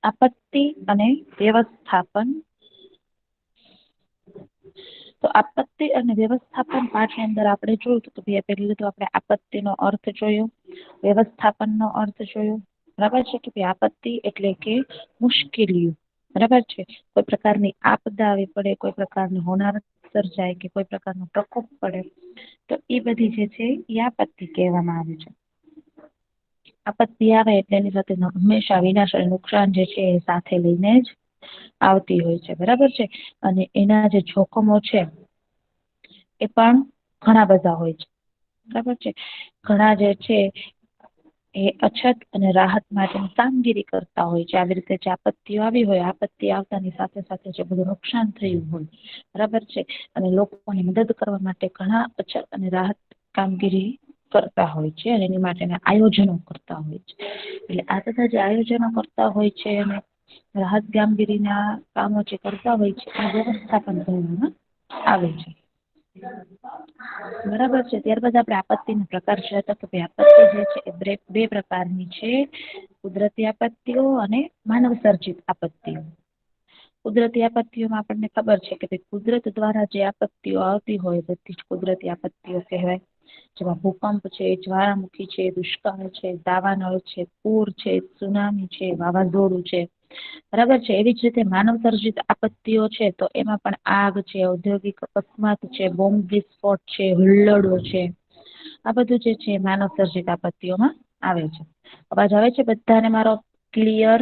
આપત્તિ અને વ્યવસ્થાપન. તો આપત્તિ અને વ્યવસ્થાપન પાઠની અંદર આપણે જોયું તો પહેલું તો આપણે આપત્તિનો અર્થ જોયો, વ્યવસ્થાપનનો અર્થ જોયો. બરાબર છે કે આપત્તિ એટલે કે મુશ્કેલીઓ. બરાબર છે, કોઈ પ્રકારની આપદા આવી પડે, કોઈ પ્રકારની હોનારત સર્જાય કે કોઈ પ્રકારનો પ્રકોપ પડે તો એ બધી જે છે એ આપત્તિ કહેવામાં આવે છે. આપત્તિ આવે એટલે એની સાથે હંમેશા વિનાશ અને નુકસાન જે છે એ સાથે લઈને જ આવતી હોય છે. બરાબર છે, અને એના જે જોખમો છે એ પણ ઘણા બધા હોય છે. બરાબર છે, ઘણા જે છે એ અછત અને રાહત માટેની કામગીરી કરતા હોય છે. આવી રીતે જે આપત્તિઓ આવી હોય, આપત્તિ આવતાની સાથે સાથે જે બધું નુકસાન થયું હોય, બરાબર છે, અને લોકોની મદદ કરવા માટે ઘણા અછત અને રાહત કામગીરી કરતા હોય છે અને એની માટેના આયોજનો કરતા હોય છે. એટલે આ બધા જે આયોજનો કરતા હોય છે અને રાહત કામગીરીના કામો જે કરતા હોય છે એ વ્યવસ્થાપન કરવામાં આવે છે. બરાબર છે, ત્યારબાદ આપણે આપત્તિના પ્રકાર જોયા હતા કે આપત્તિ જે છે એ બે પ્રકારની છે. કુદરતી આપત્તિઓ અને માનવ સર્જિત આપત્તિઓ. કુદરતી આપત્તિઓમાં આપણને ખબર છે કે કુદરત દ્વારા જે આપત્તિઓ આવતી હોય બધી જ કુદરતી આપત્તિઓ કહેવાય. જેમાં ભૂકંપ છે, જ્વાળામુખી છે, દુષ્કાળ છે, દાવાનળ છે, પૂર છે, સુનામી છે, વાવાઝોડું છે. બરાબર છે, એવી જ રીતે માનવ સર્જિત આપત્તિઓ છે તો એમાં પણ આગ છે, ઔદ્યોગિક અકસ્માત છે, બોમ્બ વિસ્ફોટ છે, હુલ્લડો છે, આ બધું જે છે માનવ સર્જિત આપત્તિઓમાં આવે છે. અવાજ આવે છે બધાને મારો ક્લિયર?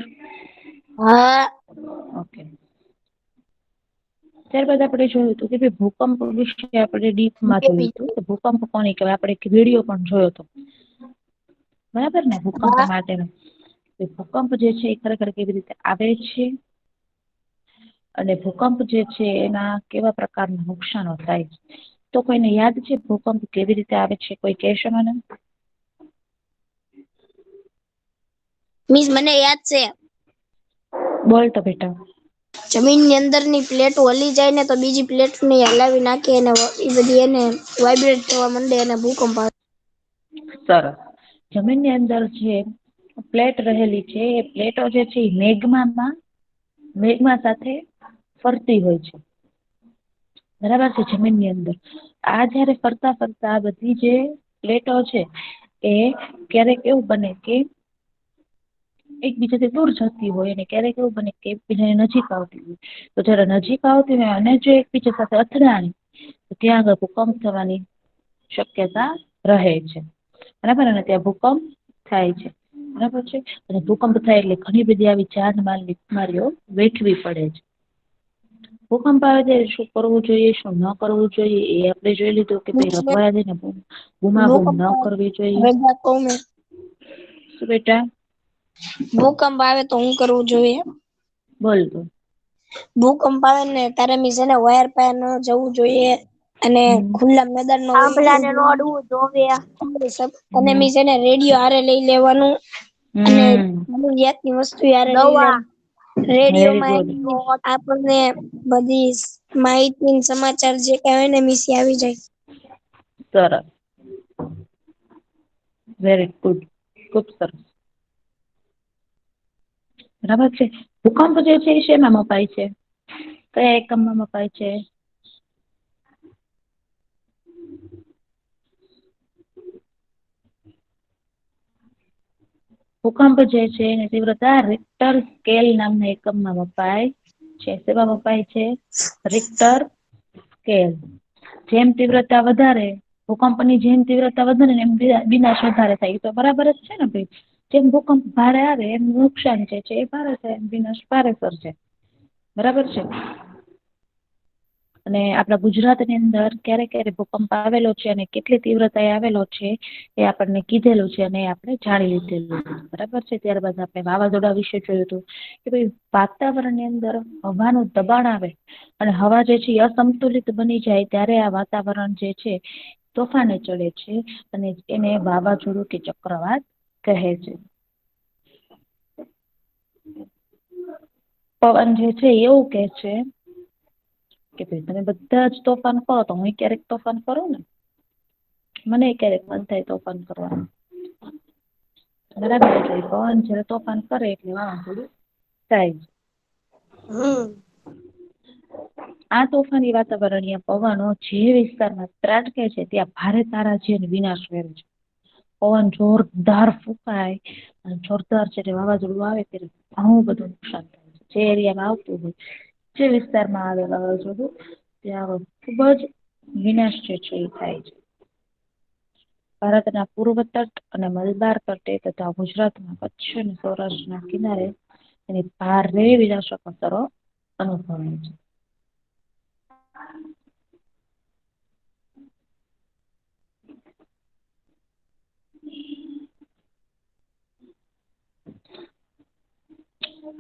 હા. ઓકે. ત્યારબાદ આપણે જોયું હતું કે ભૂકંપ વિશે આપણે ડીપમાં જોયું હતું કે ભૂકંપ કોને કહેવાય. આપણે એક વિડીયો પણ જોયો હતો. બરાબર ને, ભૂકંપ હા માટેનો. ભૂકંપ જે છે એ ખરેખર કેવી રીતે આવે છે અને ભૂકંપ જે છે એના કેવા પ્રકારના નુકસાનો થાય છે. તો કોઈને યાદ છે ભૂકંપ કેવી રીતે આવે છે? કોઈ કહેશે મને? મિસ, મને યાદ છે. બોલ તો બેટા. જમીનની અંદરની પ્લેટો હલી જાય ને તો બીજી પ્લેટને હલાવી નાખે અને એ બધી એને વાઇબ્રેટ થવા માંડે અને ભૂકંપ આવે. સરસ. જમીનની અંદર જે પ્લેટ રહેલી છે એ પ્લેટો જે છે એ મેગ્મા સાથે ફરતી હોય છે. બરાબર છે, જમીનની અંદર આ જયારે ફરતા ફરતા આ બધી જે પ્લેટો છે એ ક્યારેક એવું બને કે એકબીજાથી દૂર જતી હોય અને ક્યારેક એવું બને કે એકબીજાની નજીક આવતી હોય. તો જયારે નજીક આવતી હોય અને જો એકબીજા સાથે અથડાય તો ત્યાં આગળ ભૂકંપ થવાની શક્યતા રહે છે. બરાબર, અને ત્યાં ભૂકંપ થાય છે. બરાબર છે, અને ભૂકંપ થાય એટલે ઘણી બધી આવી જાનમાલની બીમારીઓ વેઠવી પડે છે. ભૂકંપ આવે ત્યારે શું કરવું જોઈએ, શું ન કરવું જોઈએ એ આપણે જોઈ લીધું કે ભાઈ રખવા દે ને બૂમાબૂમ ભૂકંપ ન કરવી જોઈએ. આવે કહું મેં, શું બેટા? ભૂકંપ આવે તો હું કરવું જોઈએ? બોલ તો. ભૂકંપ આવે ને તારે મીસે ને વાયર પાસે ન જવું જોઈએ અને હમ ખુલ્લા મેદાનમાં અડવું જોઈએ અને હમ મીસે છે ને રેડિયો હારે લઈ લેવાનું અને હમ જરૂરિયાતની વસ્તુ હારે લઈ લેવાની. વેરી રેડિયોમાં ગુડ. આપણને બધી માહિતી સમાચાર જે કહેવાય ને મીસી આવી જાય. સરસ. વેરી ગુડ, ખુબ સરસ. બરાબર છે, ભૂકંપ જે છે એ શેમાં મપાય છે? કયા એકમમાં મપાય છે? ભૂકંપ જે છે એની તીવ્રતા રિક્ટર સ્કેલ નામના એકમમાં મપાય છે. શેમાં મપાય છે? Richter scale. જેમ તીવ્રતા વધારે, ભૂકંપની જેમ તીવ્રતા વધારે ને એમ વિનાશ વધારે થાય. તો બરાબર જ છે ને ભાઈ? જેમ ભૂકંપ ભારે આવે એમ નુકસાન છે એ ભારે થાય, એમ વિનાશ ભારે સર્જાય. બરાબર છે, અને આપણા ગુજરાતની અંદર ક્યારે ક્યારે ભૂકંપ આવેલો છે અને કેટલી તીવ્રતા એ આવેલો છે એ આપણને કીધેલું છે અને આપણે જાણી લીધેલું. બરાબર છે, ત્યારબાદ આપણે વાવાઝોડા વિશે જોયું હતું કે ભાઈ વાતાવરણની અંદર હવાનું દબાણ આવે અને હવા જે છે એ અસંતુલિત બની જાય ત્યારે આ વાતાવરણ જે છે તોફાને ચડે છે અને એને વાવાઝોડું કે ચક્રવાત કહે છે. પવન જે છે એવું કે છે કે ભાઈ તમે બધા જ તોફાન કરો તો હું ક્યારેક તોફાન કરું ને. મને ક્યારેક મન થાય તોફાન કરવાનું. બરાબર છે, પવન જયારે તોફાન કરે એટલે વાવાઝોડું થાય છે. હમ આ તોફાની વાતાવરણીય પવનો જે વિસ્તારમાં ત્રાટકે છે ત્યાં ભારે તારાજી અને વિનાશ કરે છે. પવન જોરદાર ફૂંકાય જોરદાર છે વાવાઝોડું આવે ત્યારે ઘણું બધું નુકસાન થાય છે. જે એરિયામાં આવતું હોય જે વિસ્તારમાં આવે વાવાઝોડું ત્યાં ખુબ જ વિનાશ છે એ થાય છે. ભારતના પૂર્વ તટ અને મલબાર તટે તથા ગુજરાતના કચ્છ અને સૌરાષ્ટ્રના કિનારે એની ભારે વિનાશક અસરો અનુભવાય છે.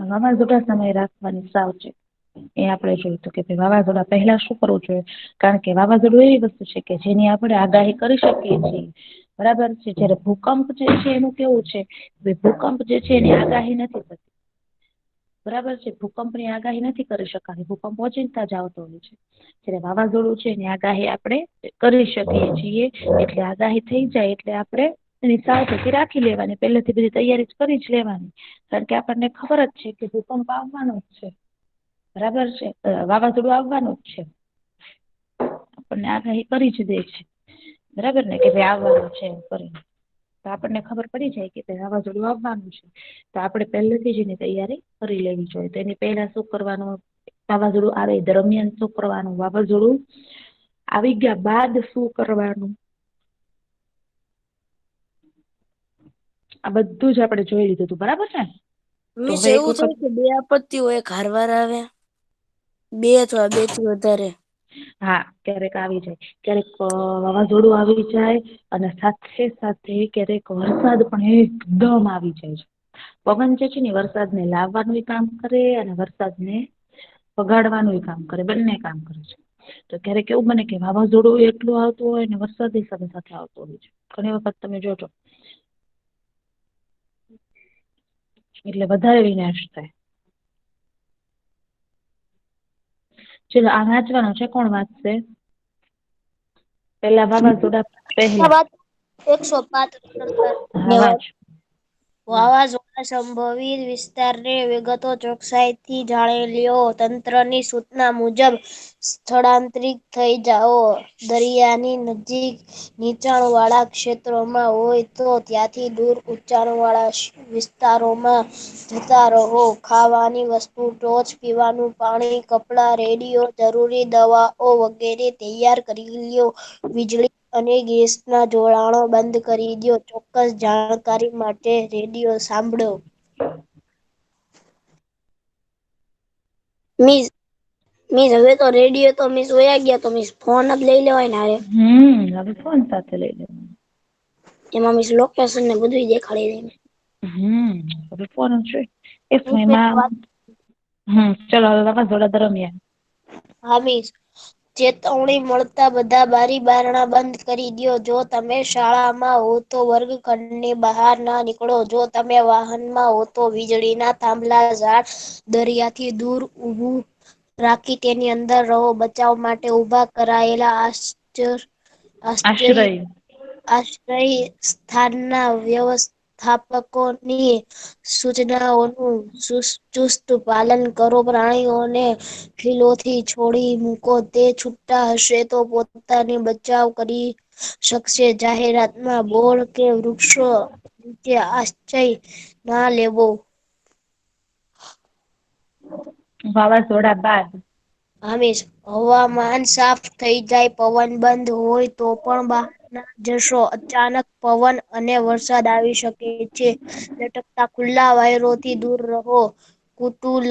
વાવાઝોડા સમય રાખવાની સાવચેતી એ આપણે જોયું હતું કે વાવાઝોડા પહેલા શું કરવું જોઈએ. કારણ કે વાવાઝોડું એવી વસ્તુ છે કે જેની આપણે આગાહી કરી શકીએ છીએ. બરાબર છે જયારે ભૂકંપ જે છે એનું કેવું છે ભૂકંપ જે છે એની આગાહી નથી થતી. બરાબર છે ભૂકંપ ની આગાહી નથી કરી શકાતી ભૂકંપ ઓચિંતા જ આવતો હોય છે. જયારે વાવાઝોડું છે એની આગાહી આપણે કરી શકીએ છીએ એટલે આગાહી થઈ જાય એટલે આપણે એની સાવચેતી રાખી લેવાની પેલેથી બધી તૈયારી કરી જ લેવાની. કારણ કે આપણને ખબર જ છે કે ભૂકંપ આવવાનો જ છે. બરાબર છે વાવાઝોડું આવવાનું જ છે. આપણને આગાહી કરી જ દે છે બરાબર ને કે ભાઈ આવવાનું છે એમ કરીને. તો આપણને ખબર પડી જાય કે વાવાઝોડું આવવાનું છે. તો આપડે પહેલેથી જ એની તૈયારી કરી લેવી જોઈએ તો એની પહેલા શું કરવાનું વાવાઝોડું આવે દરમિયાન શું કરવાનું વાવાઝોડું આવી ગયા બાદ શું કરવાનું આ બધું જ આપડે જોઈ લીધું તું બરાબર ને. તો મીન્સ હવે એક એવું વખત થાય કે બે આપત્તિઓ એક હારવાર આવે બે અથવા બે થી વધારે હા ક્યારેક આવી જાય ક્યારેક વાવાઝોડું આવી જાય અને સાથે સાથે ક્યારેક વરસાદ પણ એકદમ આવી જાય છે. પવન જે છે ને વરસાદ ને લાવવાનું કામ કરે અને વરસાદને બગાડવાનું કામ કરે બંને કામ કરે છે. તો ક્યારેક એવું બને કે વાવાઝોડું એટલું આવતું હોય ને વરસાદ સાથે સાથે આવતો હોય છે. ઘણી વખત તમે જોજો એટલે વધારે વિનાશ થાય. ચલો આ વાંચવાનું છે કોણ વાંચશે પેલા વાવાઝોડા પહેલા 105 હા વાંચ વાવાઝોડા સંભવિત વિસ્તારની વિગતો ચોકસાઈથી જાણી લ્યો તંત્રની સૂચના મુજબ સ્થળાંતરિત થઈ જાઓ દરિયાની નજીક નીચાણ વાળા ક્ષેત્રોમાં હોય તો ત્યાંથી દૂર ઊંચાણ વાળા વિસ્તારોમાં જતા રહો ખાવાની વસ્તુ ટોચ પીવાનું પાણી કપડા રેડિયો જરૂરી દવાઓ વગેરે તૈયાર કરી લ્યો વીજળી અને ગેસ ના જોડાણો બંધ કરી દો ચોક્કસ જાણકારી માટે રેડિયો સાંભળો મીસ હવે તો રેડિયો તો મીસ વયા ગયા તો મીસ ફોન જ લઈ લેવાય ને હારે હવે ફોન સાથે લઈ લેવા એમાં મીસ લોકેશન ને બધું દેખાડી દે હવે ફોન છે એમાં ચલો હવે વાવાઝોડા દરમિયાન હા મીસ ચેતવણી મળતા બધા બારી બારણા બંધ કરી દો જો તમે શાળામાં હો તો વર્ગખંડની બહાર ના નીકળો જો તમે વાહનમાં હો તો વીજળીના થાંભલા ઝાડ દરિયાથી દૂર ઊભું રાખી તેની અંદર રહો બચાવ માટે ઉભા કરાયેલા આશ્રય આશ્રય સ્થાનના વ્યવસ્થાપકોની સૂચનાઓનું ચુસ્ત પાલન કરો પ્રાણીઓને ખીલોથી છોડી મૂકો તે છૂટા હશે તો પોતાની બચાવ કરી શકશે જાહેરાતમાં બોર્ડ કે વૃક્ષો નીચે આશ્રય ના લેવો વાવાઝોડા બાદ હવામાન સાફ થઈ જાય પવન બંધ હોય તો પણ બહાર ના જશો અચાનક પવન અને વરસાદ આવી શકે છે લટકતા ખુલ્લા વાયરોથી દૂર રહો કુતુલ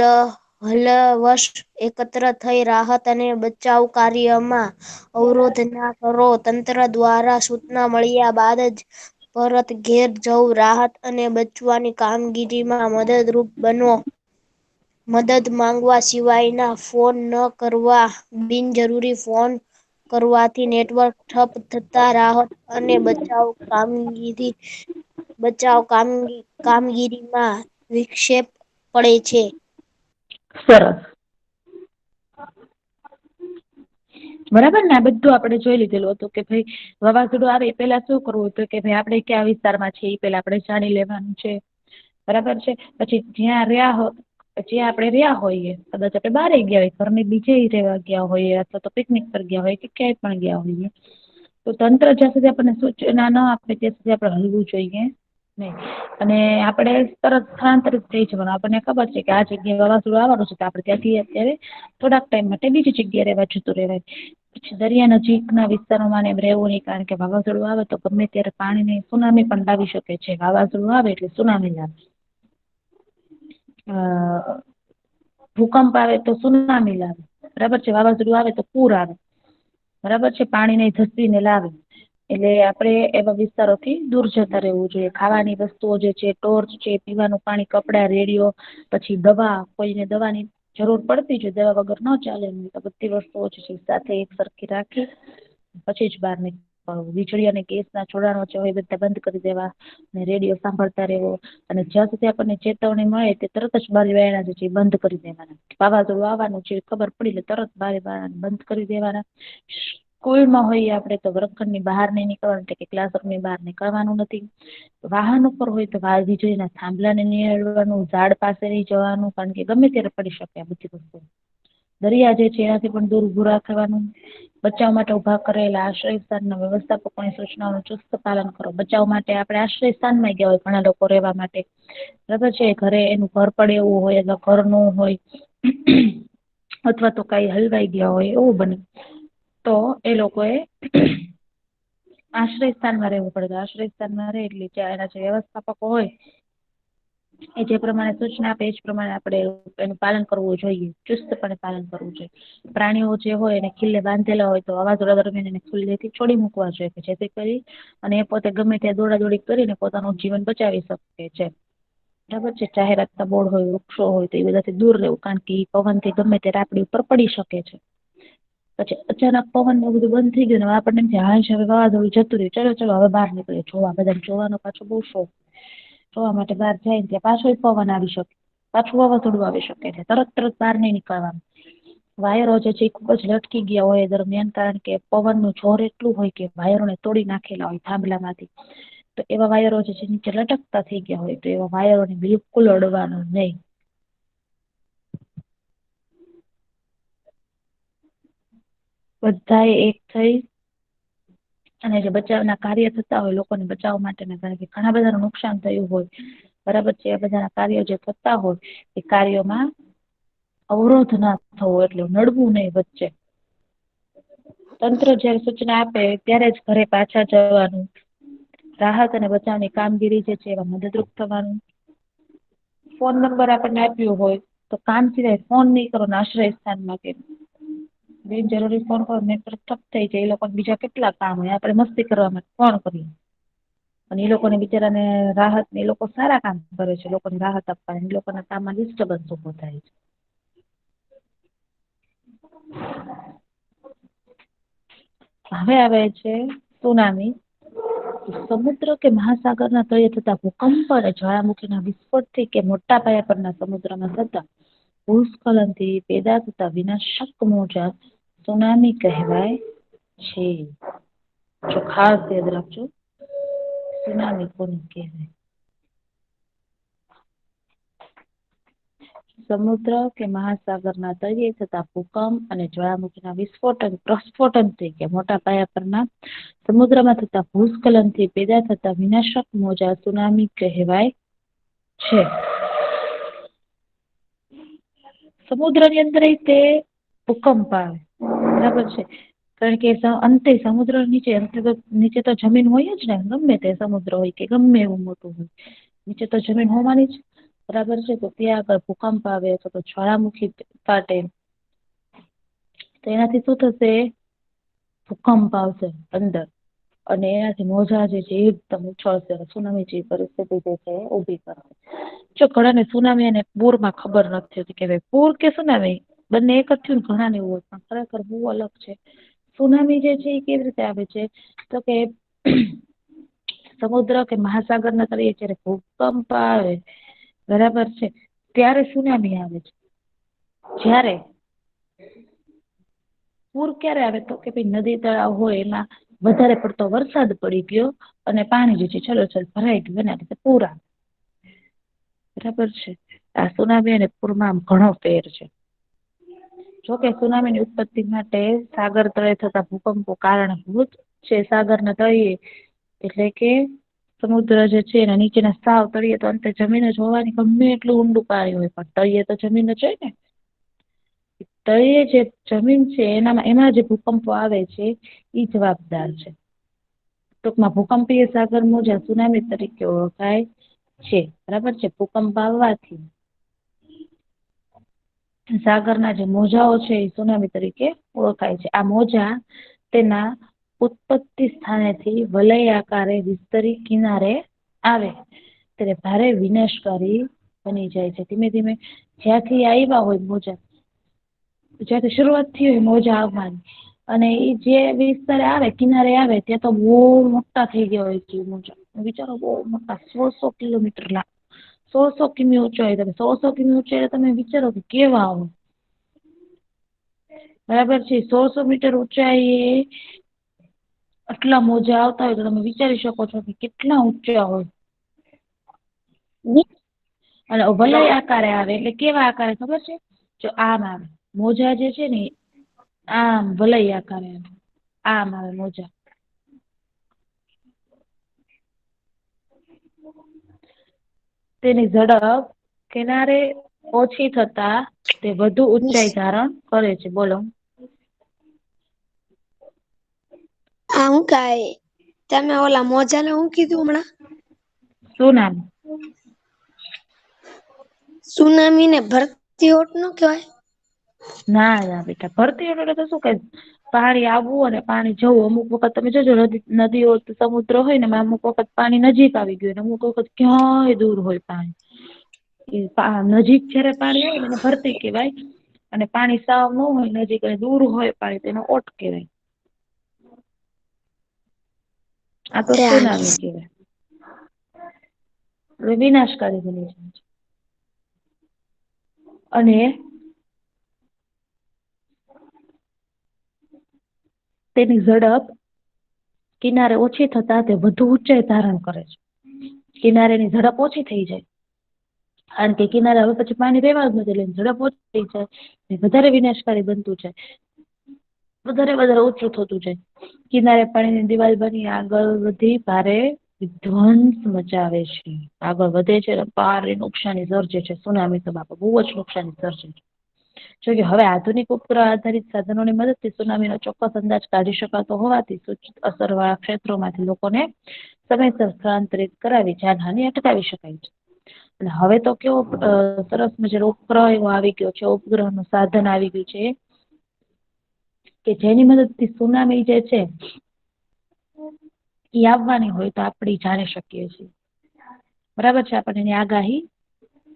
હલવશ એકત્ર થઈ રાહત અને બચાવ કાર્યમાં અવરોધ ના કરો તંત્ર દ્વારા સૂચના મળ્યા બાદ જ પરત ઘેર જવું રાહત અને બચવાની કામગીરીમાં મદદરૂપ બનો મદદ માંગવા સિવાયના ફોન ન કરવા બિનજરૂરી ફોન કરવાથી નેટવર્ક ઠપ થતા રાહત અને બચાવ કામગીરીમાં વિક્ષેપ પડે છે સરસ બરાબર ને આ બધું આપડે જોઈ લીધેલું હતું કે ભાઈ વાવાઝોડું આવે એ પેલા શું કરવું હતું કે ભાઈ આપડે ક્યાં વિસ્તારમાં છે એ પેલા આપણે જાણી લેવાનું છે બરાબર છે પછી જ્યાં રહ્યા હો જે આપણે રહ્યા હોઈએ, કદાચ આપણે બહાર ગયા હોય, ઘરની બીજે રહેવા ગયા હોઈએ, અથવા તો પિકનિક પર ગયા હોય કે ક્યાંય પણ ગયા હોઈએ, તો તંત્ર જ્યાં સુધી આપણને સૂચના ન આપે ત્યાં સુધી આપણે હલવું જોઈએ નહીં. અને આપણે તરત સ્થળાંતરિત થઈ જવાનું. આપણને ખબર છે કે આ જગ્યાએ વાવાઝોડું આવવાનું છે, તો આપણે ત્યાંથી અત્યારે થોડાક ટાઈમ માટે બીજી જગ્યાએ રહેવા જતું રહેવાય. પછી દરિયા નજીકના વિસ્તારોમાં એમ રહેવું નહીં, કારણ કે વાવાઝોડું આવે તો ગમે ત્યારે પાણીની સુનામી પણ લાવી શકે છે. વાવાઝોડું આવે એટલે સુનામી લાવે. ભૂકંપ આવે તો સુનામી લાવે, બરાબર છે. વાવાઝોડું આવે તો પૂર આવે, બરાબર છે. પાણીને ધસવીને લાવે. એટલે આપણે એવા વિસ્તારોથી દૂર જતા રહેવું જોઈએ. ખાવાની વસ્તુઓ જે છે, ટોર્ચ છે, પીવાનું પાણી, કપડાં, રેડિયો, પછી દવા, કોઈને દવાની જરૂર પડતી છે, દવા વગર ન ચાલે, તો બધી વસ્તુઓ છે સાથે એક સરખી રાખી પછી જ બહાર નીકળવું. વીજળી અને ગેસના જોડાણો છે એ બધા બંધ કરી દેવા, અને રેડિયો સાંભળતા રહેવો. અને જ્યાં સુધી આપણને ચેતવણી મળે તે તરત જ બારી બારણા છે બંધ કરી દેવાના. વાવાઝોડું આવવાનું છે ખબર પડી એટલે તરત બારી બારણા બંધ કરી દેવાના. સ્કૂલમાં હોઈએ આપણે તો વર્ગખંડની બહાર નહીં નીકળવાનું, એટલે કે ક્લાસરૂમની બહાર નીકળવાનું નથી. વાહન ઉપર હોય તો વીજળીના થાંભલાને નહીં અડવાનું, ઝાડ પાસે નહીં જવાનું, કારણ કે ગમે ત્યારે પડી શકે આ બધી વસ્તુ. દરિયા જે છે એનાથી પણ દૂર ઊભું રાખવાનું. બચાવ માટે ઉભા કરેલા આશ્રય સ્થાનના વ્યવસ્થાપકોની સૂચનાઓનું ચુસ્ત પાલન કરો. બચાવ માટે આપણે આશ્રય સ્થાનમાં ગયા હોય ઘણા લોકો રહેવા માટે, બરાબર છે. ઘરે એનું ઘર પડે એવું હોય અથવા ઘર ન હોય, અથવા તો કઈ હલવાઈ ગયા હોય એવું બને, તો એ લોકોએ આશ્રય સ્થાનમાં રહેવું પડે. આશ્રય સ્થાનમાં રહે એટલે એના જે વ્યવસ્થાપકો હોય એ જે પ્રમાણે સૂચના આપે એ જ પ્રમાણે આપણે એનું પાલન કરવું જોઈએ, ચુસ્તપણે પાલન કરવું જોઈએ. પ્રાણીઓ જે હોય એને ખીલ્લે બાંધેલા હોય તો વાવાઝોડા દરમિયાન એને ખુલ્લેથી છોડી મૂકવા જોઈએ, કે જેથી કરી અને એ પોતે ગમે ત્યાં દોડાદોડી કરીને પોતાનું જીવન બચાવી શકે છે, બરાબર છે. જાહેર રસ્તા, બોર્ડ હોય, વૃક્ષો હોય તો એ બધાથી દૂર રહેવું, કારણ કે પવનથી ગમે ત્યારે આપણી ઉપર પડી શકે છે. પછી અચાનક પવન ને બધું બંધ થઈ ગયું, આપણને એમ થાય હવે વાવાઝોડું જતું રહ્યું, ચલો હવે બહાર નીકળીએ. જોવા, બધાને જોવાનો પાછો બહુ શોખ, જોવા માટે બહાર જાય ને ત્યાં પાછો પવન આવી શકે, પાછું વાવાઝોડું આવી શકે છે. તરત બહાર નહીં નીકળવાનું. વાયરો જે છે એ ખૂબ જ લટકી ગયા હોય એ દરમિયાન, કારણ કે પવનનું જોર એટલું હોય કે વાયરોને તોડી નાખેલા હોય થાંભલામાંથી, તો એવા વાયરો જે છે નીચે લટકતા થઈ ગયા હોય, તો એવા વાયરોને બિલકુલ અડવાનું નહીં. બધાએ એક થઈ અને જે બચાવના કાર્ય થતા હોય, લોકોને બચાવવા માટેના, કારણ કે ઘણા બધાનું નુકસાન થયું હોય, બરાબર છે. એ બધાના કાર્યો જે થતા હોય એ કાર્યોમાં અવરોધ ના થવો, એટલે નડવું નહીં વચ્ચે. તંત્ર જયારે સૂચના આપે ત્યારે જ ઘરે પાછા જવાનું. રાહત અને બચાવની કામગીરી જે છે એમાં મદદરૂપ થવાનું. ફોન નંબર આપણને આપ્યો હોય તો કામ સિવાય ફોન નહીં કરો, આશ્રય સ્થાનમાં કે બિનજરૂરી ફોન કરો, નેટવર્ક ઠપ થઈ જાય. એ લોકોને બીજા કેટલા કામ હોય, આપણે મસ્તી કરવા માટે ફોન કરીએ. અને એ લોકોને બિચારાને રાહત ને, એ લોકો સારા કામ કરે છે, લોકોને રાહત આપવાની, એ લોકોના કામમાં ડિસ્ટર્બન્સ ઉભો થાય છે. હવે આવે છે સુનામી. સમુદ્ર કે મહાસાગરના તળિયે થતા ભૂકંપ અને જ્વાળામુખીના વિસ્ફોટથી કે મોટા પાયા પરના સમુદ્રમાં થતા ભૂસ્ખલનથી પેદા થતા વિનાશક મોજા સુનામી કહેવાય છે. જો ખાસ યાદ રાખજો, સુનામી કોને કહેવાય. સમુદ્ર કે મહાસાગરના તળિયે થતા ભૂકંપ અને જ્વાળામુખીના પ્રસ્ફોટનથી કે મોટા પાયા પરના સમુદ્રમાં થતા ભૂસ્ખલનથી પેદા થતા વિનાશક મોજા સુનામી કહેવાય છે. સમુદ્રની અંદર તે ભૂકંપ આવે, બરાબર છે. કારણ કે અંતે સમુદ્ર નીચે તો જમીન હોય જ ને, ગમે તે સમુદ્ર હોય કે ગમે એવું મોટું હોય, નીચે તો જમીન હોવાની જ, બરાબર છે. તો ત્યાં આગળ ભૂકંપ આવે અથવા તો જ્વાળામુખી ફાટે તો એનાથી શું થશે? ભૂકંપ આવશે અંદર, અને એનાથી મોજા જે છે એકદમ ઉછળશે, સુનામી જેવી પરિસ્થિતિ જે છે ઉભી કરશે. જો ઘણાને સુનામી અને પૂરમાં ખબર નથી હોતી કે ભાઈ પૂર કે સુનામી બંને એક જ થયું ને, ઘણા ને એવું હોય, પણ ખરેખર બહુ અલગ છે. સુનામી જે છે એ કેવી રીતે આવે છે, તો કે સમુદ્ર કે મહાસાગરના તળિયે જ્યારે ભૂકંપ આવે, બરાબર છે, ત્યારે સુનામી આવે છે. જ્યારે પૂર ક્યારે આવે, તો કે ભાઈ નદી તળાવ હોય એમાં વધારે પડતો વરસાદ પડી ગયો અને પાણી જે છે છલોછલ ભરાઈ ગયું, એના લીધે પૂર આવે, બરાબર છે. આ સુનામી અને પૂરમાં આમ ઘણો ફેર છે. જોકે સુનામીની ઉત્પત્તિ માટે સાગર તળે થતા ભૂકંપો કારણભૂત છે. સાગરના તળિયે એટલે કે સમુદ્ર જે છે એના નીચેના સાવ તળિયે તો અંતે જમીન જ હોવાની, ગમે એટલું ઊંડું પાણી હોય પણ તળિયે તો જમીન જ હોય ને. તળિયે જે જમીન છે એમાં જે ભૂકંપો આવે છે એ જવાબદાર છે. ટૂંકમાં ભૂકંપીય સાગર મોજા સુનામી તરીકે ઓળખાય છે. બરાબર છે. ભૂકંપ આવવાથી સાગરના જે મોજાઓ છે એ સુનામી તરીકે ઓળખાય છે. આ મોજા તેના ઉત્પત્તિ સ્થાનેથી વલય આકારે વિસ્તરી કિનારે આવે ત્યારે ભારે વિનાશકારી બની જાય છે. ધીમે ધીમે જ્યાંથી આવ્યા હોય મોજા, જ્યાંથી શરૂઆત થઈ હોય મોજા આવવાની, અને એ જે વિસ્તારે આવે કિનારે આવે ત્યાં તો બહુ મોટા થઈ ગયા હોય છે મોજા. વિચારો બહુ મોટા 100-100 કિલોમીટર લાંબા, 100-100 કિમી ઊંચાઈ. તમે 100-100 કિમી ઊંચાઈ તમે વિચારો કે કેવા હોય. બરાબર છે. 100-100 મીટર ઊંચાઈ આટલા મોજા આવતા હોય તો તમે વિચારી શકો છો કે કેટલા ઊંચા હોય. અને વલય આકારે આવે એટલે કેવા આકારે ખબર છે? જો આમ આવે મોજા જે છે ને આમ વલય આકારે આવે, આમ આવે મોજા. તેની ઝડપ કિનારે ઓછી થતા તે વધુ ઊંચાઈ ધારણ કરે છે. બોલો. આ હું કાય તમે ઓલા મોજાને હું કીધું હમણાં? સુનામી. સુનામી ને ભરતી ઓટ ન કહેવાય? ના ના બેટા, ભરતી એટલે તો શું કે પાણી આવવું અને પાણી જવું. અમુક વખત તમે જોજો નદીઓ સમુદ્ર હોય ને અમુક વખત પાણી નજીક આવી ગયું, અમુક વખત ક્યાંય દૂર હોય પાણી. નજીક જયારે પાણી આવે ને એને ભરતી કહેવાય, અને પાણી સાવ ન હોય નજીક દૂર હોય પાણી તો એને ઓટ કહેવાય. આ તો સુનામી કહેવાય. હવે વિનાશકારી બની જાય છે. અને તેની ઝડપ કિનારે ઓછી થતા તે વધુ ઊંચાઈ ધારણ કરે છે. કિનારેની ઝડપ ઓછી થઈ જાય, કારણ કે કિનારે હવે પછી પાણી રહેવા જ નથી એટલે ઝડપ ઓછી થઈ જાય. વધારે વિનાશકારી બનતું છે, વધારે ઊંચું થતું જાય. કિનારે પાણીની દિવાલ બની આગળ વધી ભારે વિધ્વંસ મચાવે છે. આગળ વધે છે ભારે નુકસાની સર્જે છે. સુનામી તો બાપા બહુ જ નુકસાની સર્જે છે. જોકે હવે આધુનિક ઉપગ્રહ આધારિત સાધનોની મદદથી સુનામીનો ચોક્કસ અંદાજ કાઢી શકાતો હોવાથી સૂચિત અસરવાળા ક્ષેત્રોમાંથી લોકોને સમયસર સ્થળાંતરિત કરાવી જાનહાનિ અટકાવી શકાય છે. અને હવે તો કેવો સરસ મજાનો ઉપગ્રહ એવો આવી ગયો છે, ઉપગ્રહનું સાધન આવી ગયું છે કે જેની મદદથી સુનામી જે છે એ આવવાની હોય તો આપણે જાણી શકીએ છીએ. બરાબર છે. આપણને એની આગાહી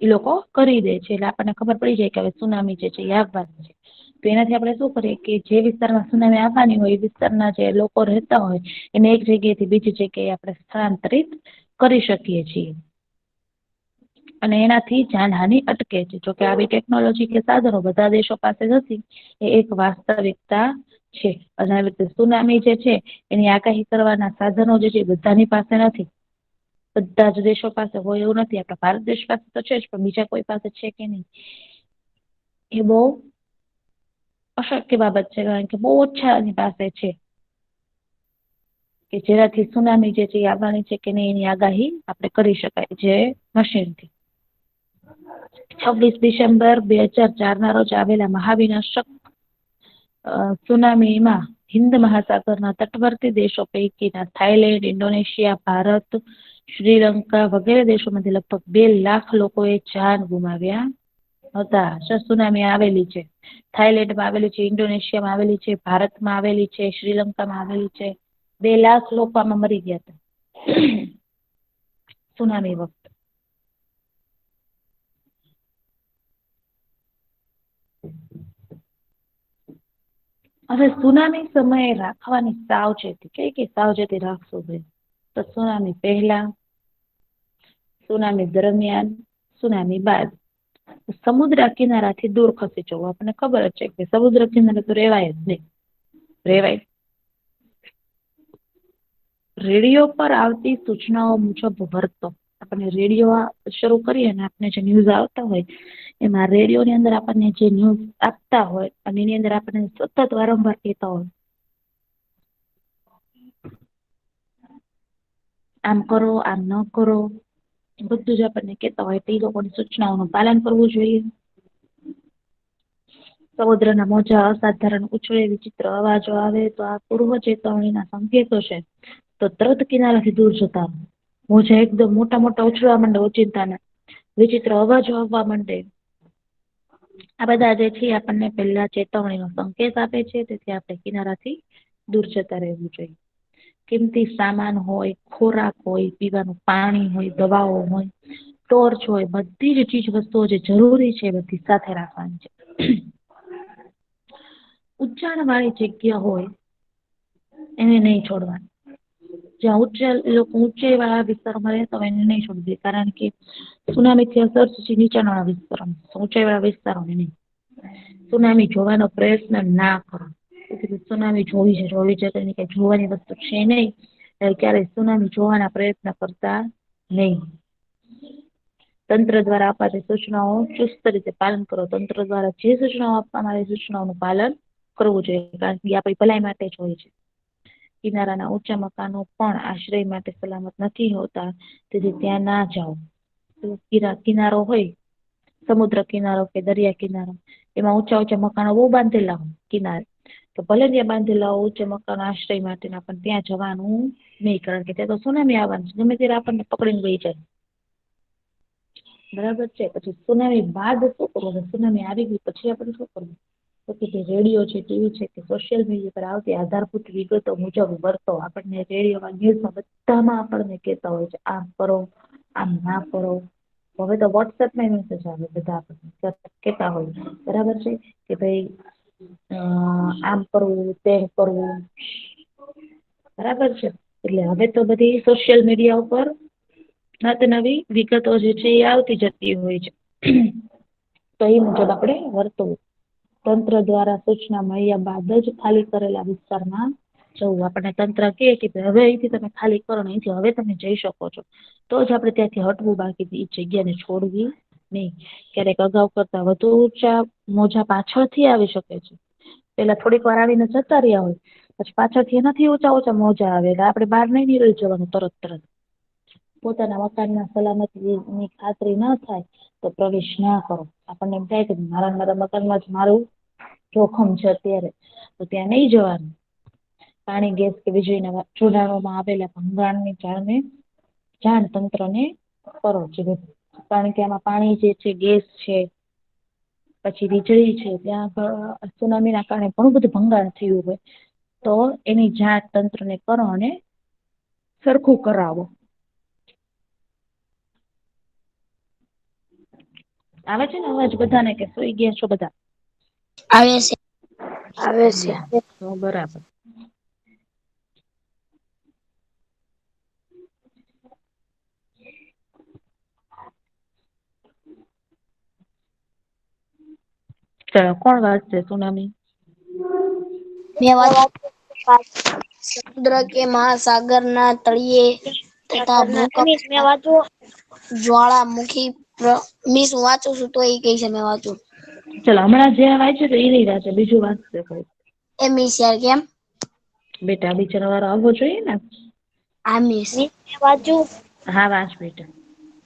એ લોકો કરી દે છે એટલે આપણને ખબર પડી જાય કે હવે સુનામી જે છે એ આવવાની છે. તો એનાથી આપણે શું કરીએ કે જે વિસ્તારમાં સુનામી આવવાની હોય એ વિસ્તારના જે લોકો રહેતા હોય એને એક જગ્યાએથી બીજી જગ્યાએ આપણે સ્થળાંતરિત કરી શકીએ છીએ. અને એનાથી જાનહાનિ અટકે છે. જોકે આવી ટેકનોલોજી કે સાધનો બધા દેશો પાસે નથી એ એક વાસ્તવિકતા છે. અને આવી રીતે સુનામી જે છે એની આગાહી કરવાના સાધનો જે છે એ બધાની પાસે નથી. બધા જ દેશો પાસે હોય એવું નથી. આપણા ભારત દેશ પાસે તો છે જ, પણ બીજા કોઈ પાસે છે કે નહીં એ બહુ અશક્ય બાબત છે, કારણ કે બહુ ઓછાની પાસે છે કે જેનાથી સુનામી જે છે એ આવવાની છે કે નહીં એની આગાહી આપણે કરી શકાય જે મશીનથી. 26 ડિસેમ્બર 2004 ના રોજ આવેલા મહાવિનાશક સુનામીમાં હિન્દ મહાસાગરના તટવર્તી દેશો પૈકીના થાઈલેન્ડ, ઇન્ડોનેશિયા, ભારત, શ્રીલંકા વગેરે દેશોમાંથી લગભગ 2 લાખ લોકોએ જાન ગુમાવ્યા હતા. સુનામી આવેલી છે, થાઈલેન્ડમાં આવેલી છે, ઇન્ડોનેશિયામાં આવેલી છે, ભારતમાં આવેલી છે, શ્રીલંકામાં આવેલી છે. 2 લાખ લોકો આમાં મરી ગયા હતા સુનામી વખતે. હવે સુનામી સમયે રાખવાની સાવચેતી, કઈ સાવચેતી રાખશો ભાઈ? તો સુનામી પહેલા, સુનામી દરમિયાન, સુનામી બાદ. સમુદ્ર કિનારાથી દૂર ખસી જવું. આપણને ખબર જ છે કે સમુદ્ર કિનારે તો રેવાય જ નહીં. રેવાય. રેડિયો પર આવતી સૂચનાઓ મુજબ વર્તો. આપણને રેડિયો શરૂ કરીએ ને આપણે જે ન્યૂઝ આવતા હોય એમાં રેડિયો ની અંદર આપણને જે ન્યૂઝ આપતા હોય અને એની અંદર આપણને સતત વારંવાર કહેતા હોય આમ કરો આમ ન કરો બધું જ આપણને કેતા હોય તો એ લોકોની સૂચનાઓનું પાલન કરવું જોઈએ. સમુદ્રના મોજા અસાધારણ ઉછળે વિચિત્ર અવાજો આવે તો આ પૂર્વ ચેતવણીના સંકેતો છે. તો તરત કિનારાથી દૂર જતા મોજા એકદમ મોટા મોટા ઉછળવા માંડે ઓચિંતાના વિચિત્ર અવાજો આવવા માંડે આ બધા જે છે આપણને પહેલા ચેતવણી નો સંકેત આપે છે તેથી આપણે કિનારાથી દૂર જતા રહેવું જોઈએ. કિંમતી સામાન હોય ખોરાક હોય પીવાનું પાણી હોય દવાઓ હોય ટોર્ચ હોય બધી જ ચીજ વસ્તુઓ જે જરૂરી છે એ બધી સાથે રાખવાની છે. ઉચ્ચાણ વાળી જગ્યા હોય એને નહી છોડવાની જ્યાં ઊંચાઈ વાળા વિસ્તારોમાં રહેતા હોય એને નહીં છોડવું જોઈએ કારણ કે સુનામીથી અસર નીચાણ વાળા વિસ્તારો ઊંચાઈ વાળા વિસ્તારોને નહીં સુનામી જોવાનો પ્રયત્ન ના કરો. સુનામી જોવી છે તેની કઈ જોવાની વસ્તુ છે નહી ક્યારે સુનામી જોવાના પ્રયત્ન કરતા નહી. તંત્ર દ્વારા આપાતી સૂચનાઓ ચુસ્ત રીતે પાલન કરો તંત્ર દ્વારા જે સૂચનાઓ આપવામાં આવે સૂચનાઓનું પાલન કરવું જોઈએ કારણ કે આપણી ભલાઈ માટે જ હોય છે. કિનારાના ઊંચા મકાનો પણ આશ્રય માટે સલામત નથી હોતા તેથી ત્યાં ના જાઓ કિનારો હોય સમુદ્ર કિનારો કે દરિયા કિનારો એમાં ઊંચા ઊંચા મકાનો બહુ બાંધેલા હોય કિનારે તો ભલે ત્યાં બાંધેલા ઊંચે મકાનો આશ્રય માટેના પણ ત્યાં જવાનું નહીં કારણ કે ત્યાં તો સુનામી આવવાનું છે ગમે ત્યારે આપણને પકડીને લઈ જાય. બરાબર છે પછી સુનામી બાદ શું કરવું સુનામી આવી ગઈ પછી આપણે શું કરવું તો કે જે રેડિયો છે ટીવી છે કે સોશિયલ મીડિયા પર આવતી આધારભૂત વિગતો મુજબ વર્તો આપણને રેડિયોમાં ન્યૂઝમાં બધામાં આપણને કહેતા હોય છે આમ કરો આમ ના કરો હવે તો વોટ્સએપમાં મેસેજ આવે બધા આપણને કેતા હોય બરાબર છે કે ભાઈ આમ કરવું તેમ કરવું બરાબર છે એટલે હવે તો બધી સોશિયલ મીડિયા ઉપર નવી વિગતો જે છે એ આવતી જતી હોય છે. તો એ મુજબ આપણે વર્તવું તંત્ર દ્વારા સૂચના મળ્યા બાદ જ ખાલી કરેલા વિસ્તારમાં જવું આપણને તંત્ર કે હવે અહીંથી તમે ખાલી કરો ને અહીંથી હવે તમે જઈ શકો છો. તો જ આપડે ત્યાંથી હટવું બાકી એ જગ્યાને છોડવી નહી ક્યારેક અગાઉ કરતા વધુ ઊંચા મોજા પાછળથી આવી શકે છે. પેલા થોડીક વાર આવીને જતા રહ્યા હોય પછી પાછળથી એનાથી ઓછા મોજા આવે એટલે આપડે બહાર નઈ નીકળી જવાનું તરત પોતાના મકાનના સલામતીની ખાતરી ના થાય તો પ્રવેશ ના કરો આપણને એમ થાય કે મારા મકાનમાં જ મારું જોખમ છે અત્યારે તો ત્યાં નહી જવાનું પાણી ગેસ કે વીજળીના જોડાણોમાં આવેલા ભંગાણની જાણ તંત્રને કરો કારણ કે આમાં પાણી જે છે ગેસ છે પછી વીજળી છે ત્યાં સુનામીના કારણે ઘણું બધું ભંગાણ થયું હોય તો એની જાણ તંત્રને કરો અને સરખું કરાવો. આવે છે ને અવાજ બધાને કે સુઈ ગયા છો બધા આવે છે. આવે છે. તો બરાબર ચાલો કોણ વાંચશે સુનામી સમુદ્ર કે મહાસાગરના તળિયે તથા ભૂકંપ જ્વાળામુખી હું વાંચું છું તો એ કઈ છે મેં વાંચું ચાલો હમણાં જે વાંચ્યું તો એ નઈ વાંચે બીજું વાંચશે કોઈ કેમ બેટા બિચારા વારો આવવો જોઈએ ને વાંચું હા વાંચ બેટા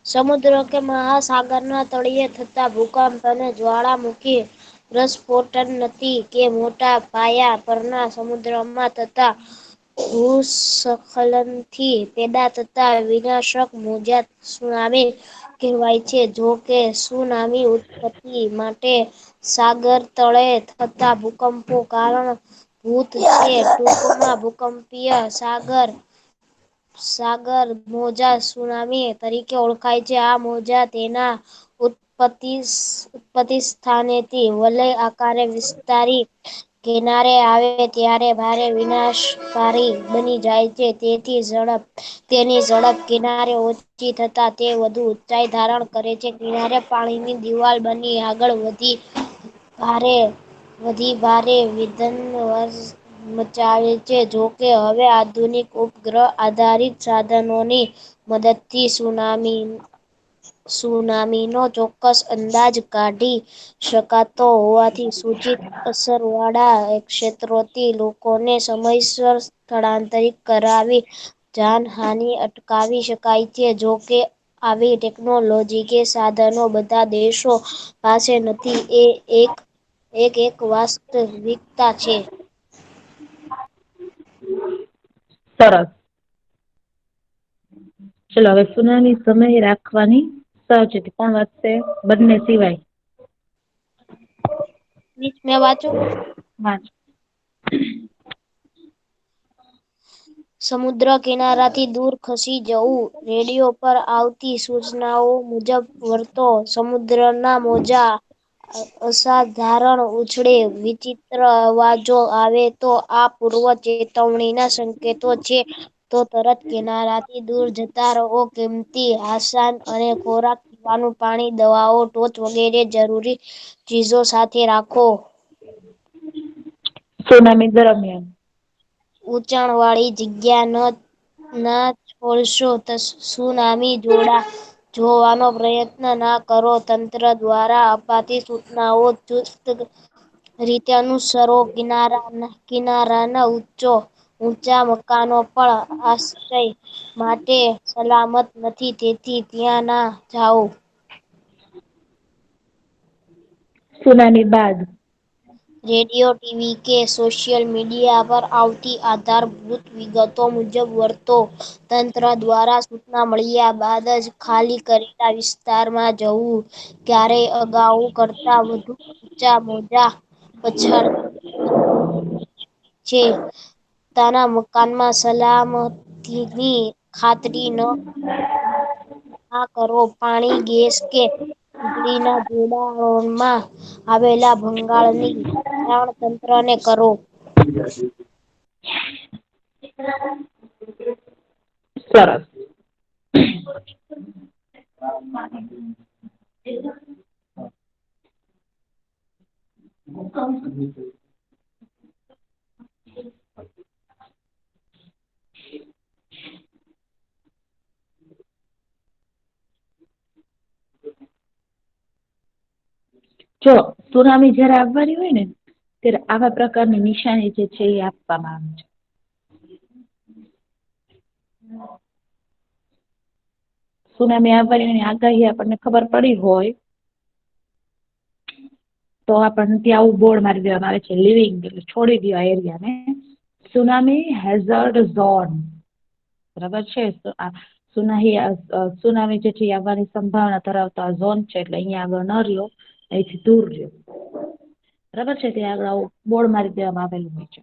સમુદ્ર કે મહાસાગરના તળિયે થતા ભૂકંપ અને જ્વાળામુખી પ્રસ્ફોટન નથી કે મોટા પાયા પરના સમુદ્રમાં થતા ભૂસ્ખલનથી પેદા થતા વિનાશક મોજાં સુનામી કહેવાય છે જો કે સુનામી ઉત્પત્તિ માટે સાગર તળે થતા ભૂકંપો કારણભૂત છે ટૂંકમાં ભૂકંપીય સાગર મોજા સુનામી તરીકે ઓળખાય છે આ મોજા તેના ઉત્પત્તિ સ્થાનેથી વલય આકારે વિસ્તારી કિનારે આવે ત્યારે ભારે વિનાશકારી બની જાય છે તેની ઝડપ કિનારે ઓછી થતા તે વધુ ઊંચાઈ ધારણ કરે છે કિનારે પાણીની દિવાલ બની આગળ વધી ભારે મચાવે છે જોકે હવે આધુનિક ઉપગ્રહ આધારિત સાધનોની મદદથી સુનામીનો ચોક્કસ અંદાજ કાઢી શકાતો હોવાથી સૂચિત અસર વાળા ક્ષેત્રોથી લોકોને સમયસર સ્થળાંતરિત કરાવી જાનહાનિ અટકાવી શકાય છે. જોકે આવી ટેકનોલોજી કે સાધનો બધા દેશો પાસે નથી એ એક વાસ્તવિકતા છે. સરસ. ચલો હવે સુનામી સમય રાખવાની સાવચેતી કોણ વાંચશે? બંને સિવાય. મેં વાંચું? વાંચ. સમુદ્ર કિનારાથી દૂર ખસી જવું. રેડિયો પર આવતી સૂચનાઓ મુજબ વરતો સમુદ્રના મોજા અસાધારણ ઉછળે વિચિત્ર અવાજો આવે તો આ પૂર્વ ચેતવણીના સંકેતો છે. તો તરત કિનારાથી દૂર જતા રહો. કિંમતી આસાન અને ખોરાક પીવાનું પાણી, દવાઓ, ટોચ વગેરે જરૂરી ચીજો સાથે રાખો. સુનામી દરમિયાન ઊંચાણ વાળી જગ્યા ના છોડશો. સુનામી જોવાનો પ્રયત્ન ના કરો. તંત્ર દ્વારા અપાતી સૂચનાઓ ચુસ્ત રીતે અનુસરો. કિનારાના ઊંચા મકાનો પણ આશ્રય માટે સલામત નથી તેથી ત્યાં ના જાઓ. સુનામી બાદ રેડિયો, ટીવી કે સોશિયલ મીડિયા પર આવતી આધારભૂત વિગતો મુજબ વર્તો. તંત્ર દ્વારા સૂચના મળ્યા બાદ જ ખાલી કરેલા વિસ્તારમાં જવું. ક્યારેય અગાઉ કરતા વધુ ઊંચા મોજા છે. પોતાના મકાનમાં સલામતીની ખાતરી ના કરો. પાણી, ગેસ કે વીજળીના જોડાણોમાં આવેલા ભંગાણની જાણ તંત્રને કરો. સરસ. જો સુનામી જયારે આવવાની હોય ને ત્યારે આવા પ્રકારની નિશાની જે છે એ આપવામાં આવે છે. સુનામી આવવાની આગાહી આપણને ખબર પડી હોય તો આપણને ત્યાં આવું બોર્ડ મારી દેવામાં આવે છે લિવિંગ એટલે છોડી દો આ એરિયાને. સુનામી હેઝર્ડ ઝોન બરાબર છે. સુનામી જે છે આવવાની સંભાવના ધરાવતા ઝોન છે એટલે અહીંયા આગળ ન રહ્યો. અહીંથી દૂર રહ્યો. બરાબર છે. ત્યાં આગળ આવું બોર્ડ મારી દેવામાં આવેલું હોય છે.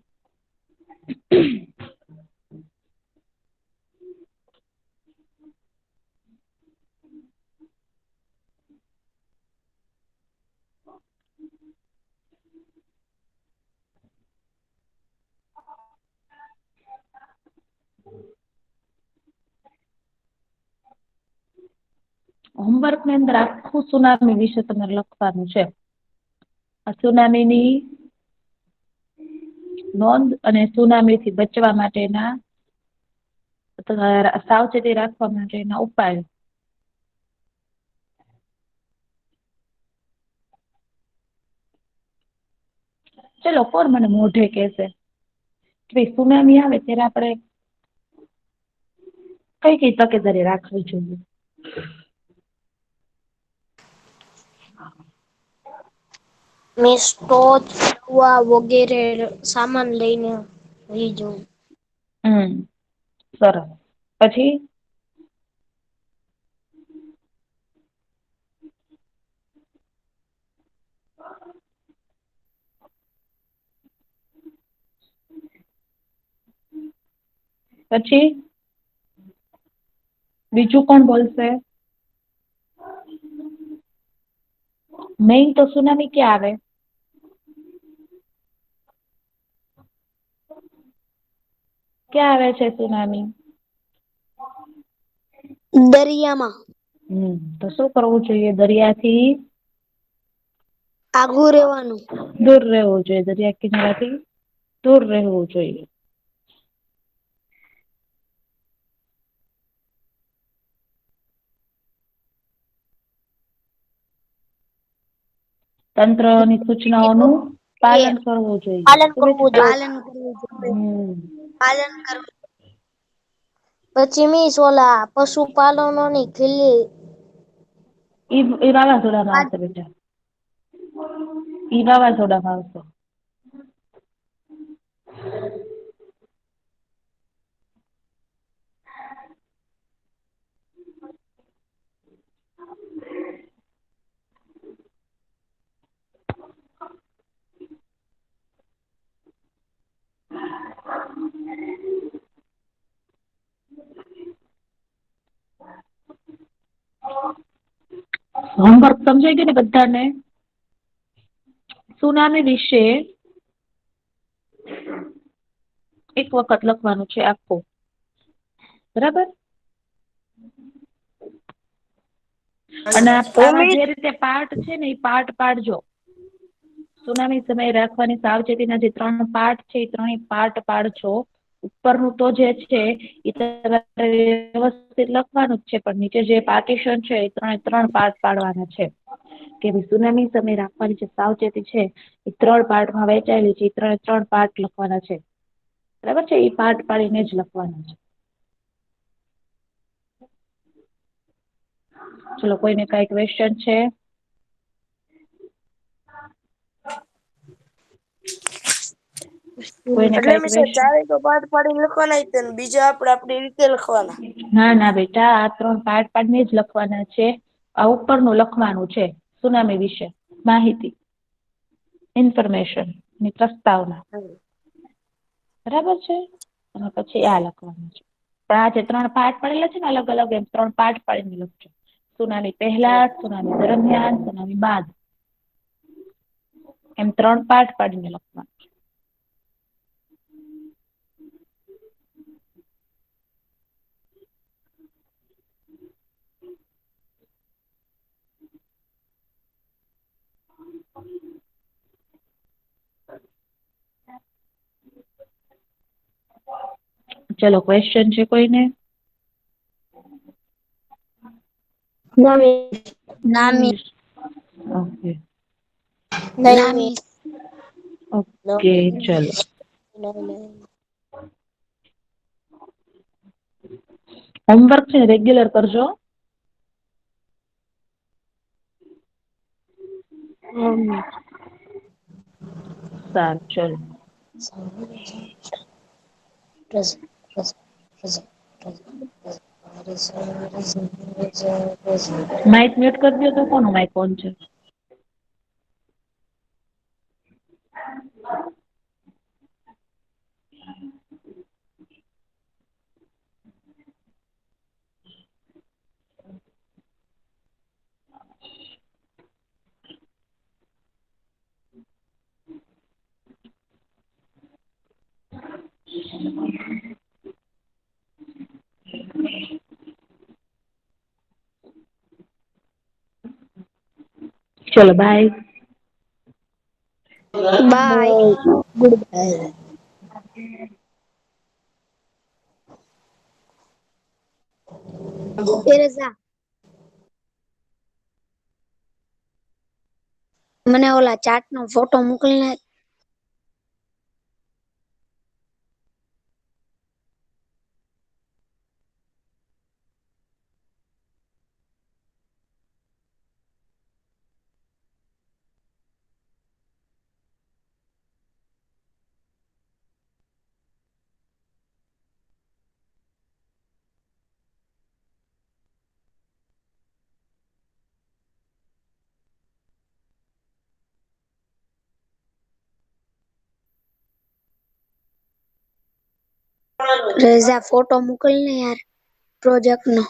હોમવર્ક ની અંદર આખું સુનામી વિશે તમારે લખવાનું છે. આ સુનામીની નોંધ અને સુનામીથી બચવા માટેના સાવચેતી રાખવા માટેના ઉપાય. ચલો કોણ મને મોઢે કહેશે કે સુનામી આવે ત્યારે આપણે કઈ તકેદારી રાખવી જોઈએ? મેં ટોર્ચ, દવા વગેરે સામાન લઈને વહી જવું. સરસ. પછી પછી બીજું કોણ બોલશે? મેઈન તો સુનામી ક્યાં આવે? ક્યાં આવે છે સુનામી? દરિયામાં. તો શું કરવું જોઈએ દરિયાથી? આઘું રહેવાનું. દૂર રહેવું જોઈએ. દરિયા કિનારાથી દૂર રહેવું જોઈએ. તંત્રની સૂચનાઓનું પાલન કરવું જોઈએ. પાલન શું કરવું બેટા? જોઈએ. પાલન કરવું. પછી મી સોલા પશુપાલનોની ખીલ્લી ઈ વાવાઝોડામાં આવશે બેટા. ઈ વાવાઝોડામાં આવશે. હોમવર્ક સમજાઈ ગયું ને બધાને? સુનામી વિશે એક વખત લખવાનું છે આખું. બરાબર? અને આમાં જે રીતે પાઠ છે ને એ પાઠ પાડજો. સુનામી સમયે રાખવાની સાવચેતીના જે 3 પાઠ છે એ 3 પાઠ પાડજો. ઉપરનું તો જે છે એ વ્યવસ્થિત લખવાનું જ છે, પણ નીચે જે પાર્ટીશન છે એ 3 પાર્ટ પાડવાના છે. કે ભાઈ સુનામી સમયે રાખવાની જે સાવચેતી છે એ 3 પાર્ટમાં વહેંચાયેલી છે. એ 3 પાર્ટ લખવાના છે. બરાબર છે? એ પાર્ટ પાડીને જ લખવાના છે. ચલો, કોઈને કઈ ક્વેશ્ચન છે? કોઈને એટલે કઈ મેં ક્વેશ્ચન? ચારે તો પાઠ પાડીને લખવાના જ ને બીજા આપણે આપણી રીતે લખવાના. ના ના બેટા, આ 3 પાર્ટ પાડીને જ લખવાના છે. આ ઉપરનું લખવાનું છે સુનામી વિશે માહિતી, ઇન્ફોર્મેશન ની પ્રસ્તાવના. બરાબર છે? અને પછી આ લખવાનું છે. પણ આ જે 3 પાઠ પડેલા છે ને અલગ અલગ, એમ 3 પાઠ પાડીને લખજો. સુનામી પહેલા, સુનામી દરમિયાન, સુનામી બાદ. એમ 3 પાઠ પાડીને લખવાના. ચલો, ક્વેશ્ચન છે કોઈને? નામી ઓકે નામી ઓકે ચલો. હોમવર્ક છે રેગ્યુલર કરજો. સારું ચલો. માઇક મ્યુટ કરી દો તો. કોનું માઇક ઓન છે? ચલો બાય. બાય. Good bye. મને ઓલા ચાટ નો ફોટો મોકલને. રેઝા ફોટો મોકલને યાર પ્રોજેક્ટ નો.